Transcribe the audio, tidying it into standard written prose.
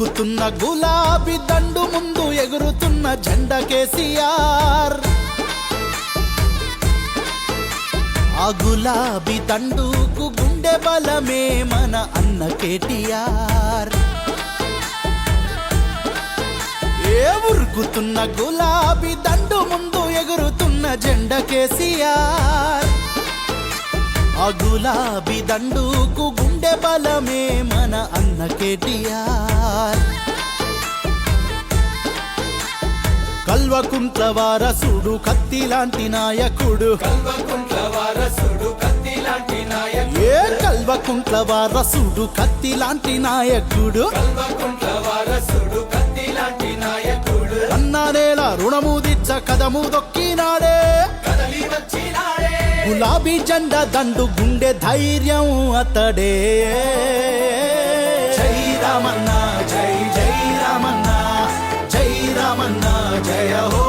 ఉరుకుతున్న గులాబీ దండు ముందు ఎగురుతున్న జెండా కేసీఆర్. ఆ గులాబీ దండుకు గుండె బలమే మన అన్న కేటీఆర్. ఉరుకుతున్న గులాబీ దండు ముందు ఎగురుతున్న జెండా కేసీఆర్. ఆ గులాబీ దండుకు గుండె బలమే మన అన్న కేటీఆర్. కల్వకుంట్ల వారసుడు కత్తి లాంటి నాయకుడు, కల్వకుంట్ల వారసుడు కత్తి లాంటి నాయకుడు, కల్వకుంట్ల వారసుడు కత్తి లాంటి నాయకుడు, కల్వకుంట్ల వారసుడు కత్తి లాంటి నాయకుడు. అన్నానేల రుణము దిచ్చ కదము దొక్కినాడే, కదలి వచ్చినాడే, గులాబీ జెండా దండు గుండె ధైర్యం అతడే. జై రామన్న జై జై రామన్న, జై రామన్న జయ హో.